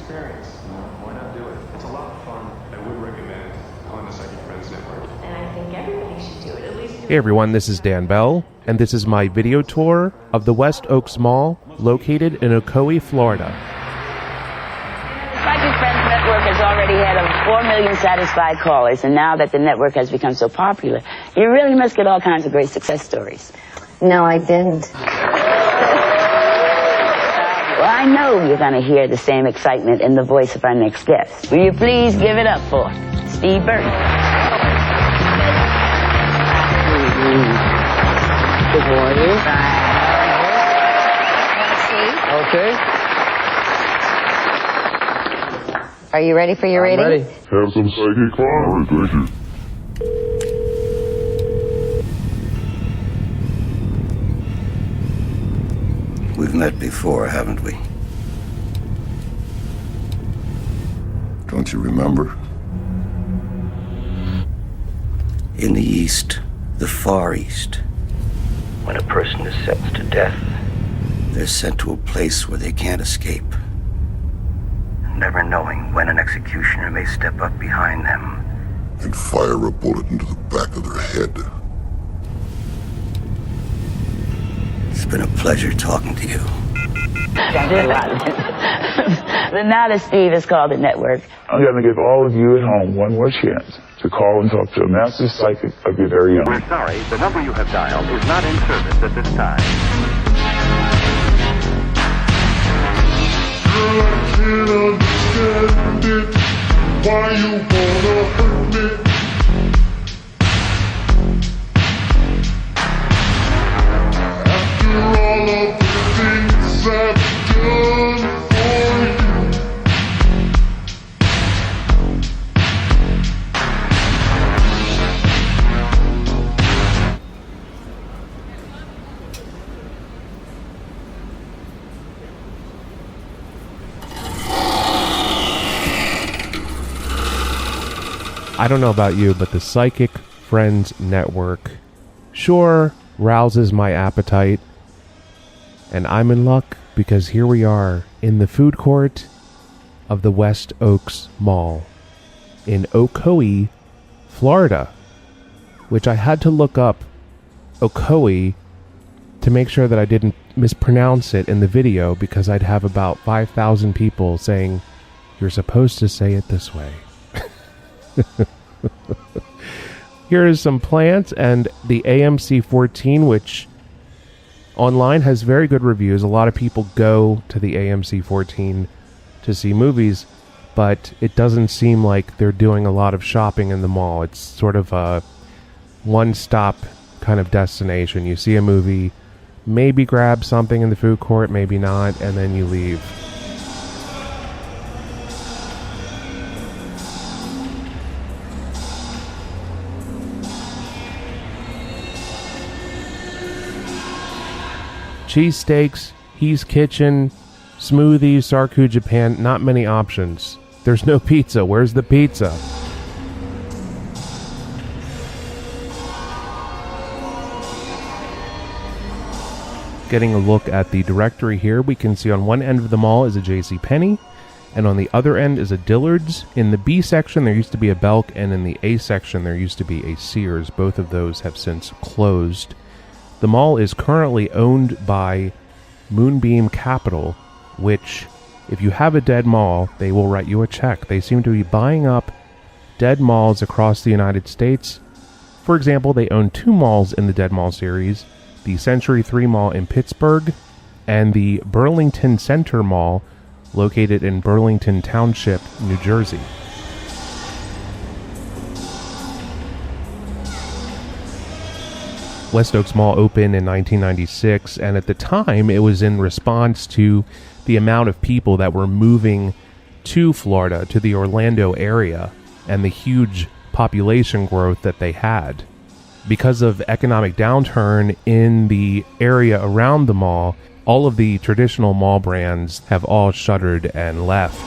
experience. Why not do it? It's a lot of fun. I would recommend calling the Psychic Friends Network. And I think everybody should do it, at least. Hey everyone, this is Dan Bell, and this is my video tour of the West Oaks Mall, located in Ocoee, Florida. The Psychic Friends Network has already had 4 million satisfied callers, and now that the network has become so popular, you really must get all kinds of great success stories. No, I didn't. Well, I know you're going to hear the same excitement in the voice of our next guest. Will you please give it up for Steve Burton? Good morning. Okay. Are you ready for your rating? Ready. Have some psychic fun. Thank you. We've met before, haven't we? Don't you remember? In the East, the Far East, when a person is sentenced to death, they're sent to a place where they can't escape, never knowing when an executioner may step up behind them And fire a bullet into the back of their head. It's been a pleasure talking to you. But now that Steve has called the network, I'm going to give all of you at home one more chance to call and talk to a master psychic of your very own. We're sorry, the number you have dialed is not in service at this time. Girl, I can't understand it. Why you wanna hurt me? After all of the things I've done for you. I don't know about you, but the Psychic Friends Network sure rouses my appetite. And I'm in luck because here we are in the food court of the West Oaks Mall in Ocoee, Florida, which I had to look up Ocoee to make sure that I didn't mispronounce it in the video, because I'd have about 5,000 people saying, "You're supposed to say it this way." Here is some plants and the AMC 14, which online has very good reviews. A lot of people go to the AMC 14 to see movies, but it doesn't seem like they're doing a lot of shopping in the mall. It's sort of a one-stop kind of destination. You see a movie, maybe grab something in the food court, maybe not, and then you leave. Cheesesteaks, He's Kitchen, smoothies, Sarku Japan, not many options. There's no pizza. Where's the pizza? Getting a look at the directory here, we can see on one end of the mall is a JCPenney, and on the other end is a Dillard's. In the B section, there used to be a Belk, and in the A section, there used to be a Sears. Both of those have since closed. The mall is currently owned by Moonbeam Capital, which, if you have a dead mall, they will write you a check. They seem to be buying up dead malls across the United States. For example, they own 2 malls in the Dead Mall series, the Century 3 Mall in Pittsburgh and the Burlington Center Mall, located in Burlington Township, New Jersey. West Oaks Mall opened in 1996, and at the time it was in response to the amount of people that were moving to Florida, to the Orlando area, and the huge population growth that they had. Because of economic downturn in the area around the mall, all of the traditional mall brands have all shuttered and left.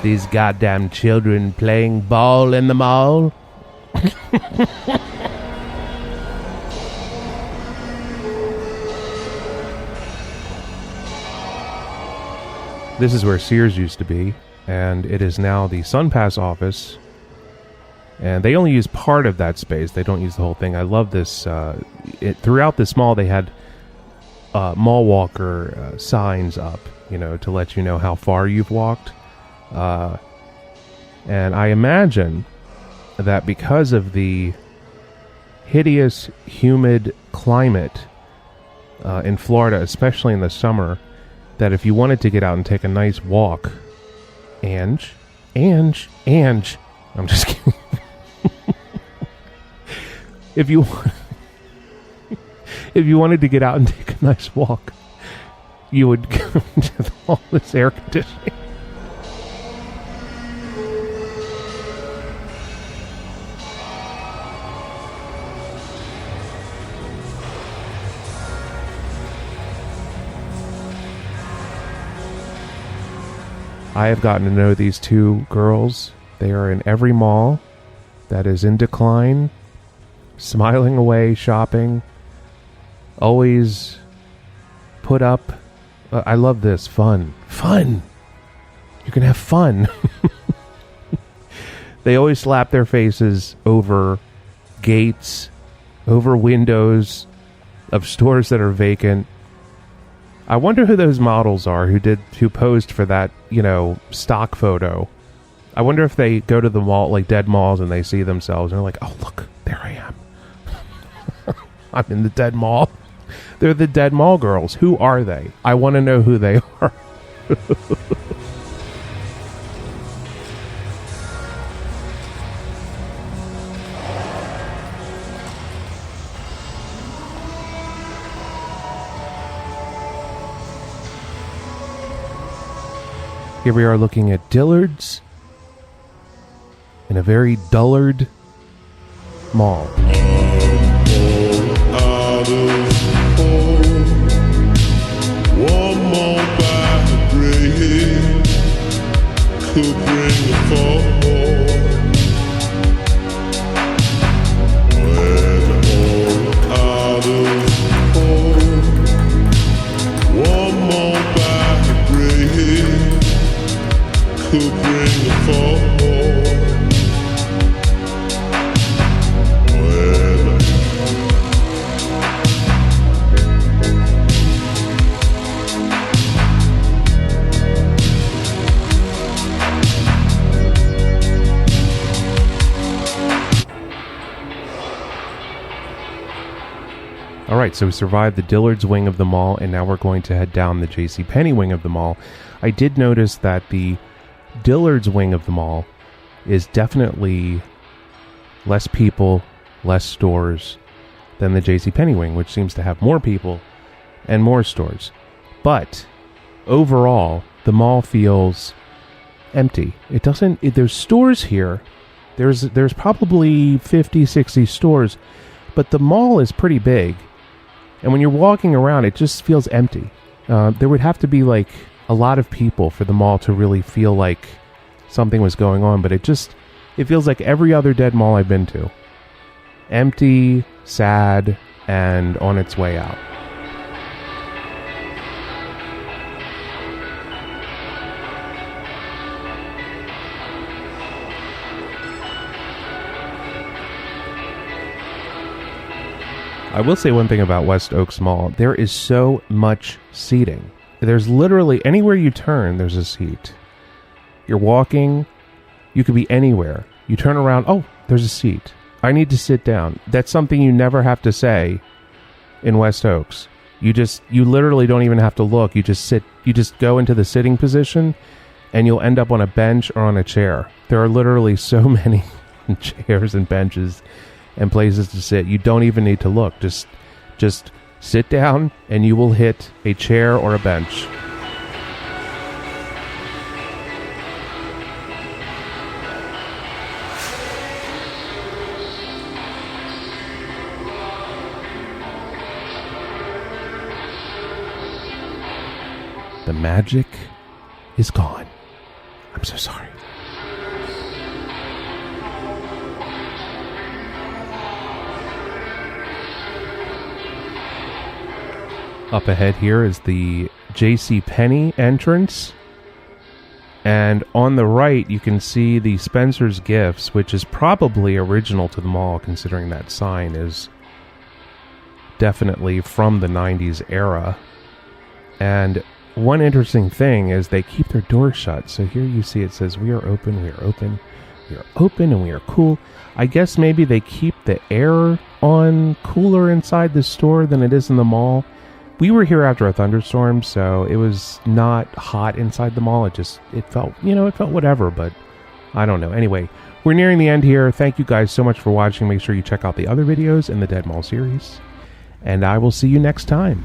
These goddamn children playing ball in the mall? This is where Sears used to be, and it is now the SunPass office. And they only use part of that space. They don't use the whole thing. I love this. Throughout this mall, they had mall walker signs up, to let you know how far you've walked. And I imagine that because of the hideous, humid climate in Florida, especially in the summer, that if you wanted to get out and take a nice walk, Ange, I'm just kidding. If you wanted to get out and take a nice walk, you would go to all this air conditioning. I have gotten to know these two girls. They are in every mall that is in decline, smiling away, shopping, always put up. I love this. Fun. You can have fun. They always slap their faces over gates, over windows of stores that are vacant. I wonder who those models are who posed for that, stock photo. I wonder if they go to the mall, like dead malls, and they see themselves and they're like, oh, look, there I am. I'm in the dead mall. They're the dead mall girls. Who are they? I want to know who they are. Here we are looking at Dillard's in a very dullard mall. Out of home, one more vibrating could bring a fall. When all out of home, one more vibrating could bring a fall. Alright, so we survived the Dillard's wing of the mall, and now we're going to head down the JCPenney wing of the mall. I did notice that the Dillard's wing of the mall is definitely less people, less stores than the JCPenney wing, which seems to have more people and more stores. But overall, the mall feels empty. It doesn't. There's stores here. There's probably 50, 60 stores, but the mall is pretty big. And when you're walking around, it just feels empty. There would have to be like a lot of people for the mall to really feel like something was going on, but it feels like every other dead mall I've been to. Empty, sad, and on its way out. I will say one thing about West Oaks Mall. There is so much seating. There's literally anywhere you turn, there's a seat. You're walking, you could be anywhere. You turn around, oh, there's a seat. I need to sit down. That's something you never have to say in West Oaks. You literally don't even have to look. You just sit, you just go into the sitting position and you'll end up on a bench or on a chair. There are literally so many chairs and benches and places to sit. You don't even need to look. Just sit down and you will hit a chair or a bench. The magic is gone. I'm so sorry. Up ahead here is the JCPenney entrance. And on the right, you can see the Spencer's Gifts, which is probably original to the mall, considering that sign is definitely from the 90s era. And one interesting thing is they keep their doors shut. So here you see it says, "We are open, we are open, we are open, and we are cool." I guess maybe they keep the air on cooler inside the store than it is in the mall. We were here after a thunderstorm, so it was not hot inside the mall. It felt, it felt whatever, but I don't know. Anyway, we're nearing the end here. Thank you guys so much for watching. Make sure you check out the other videos in the Dead Mall series, and I will see you next time.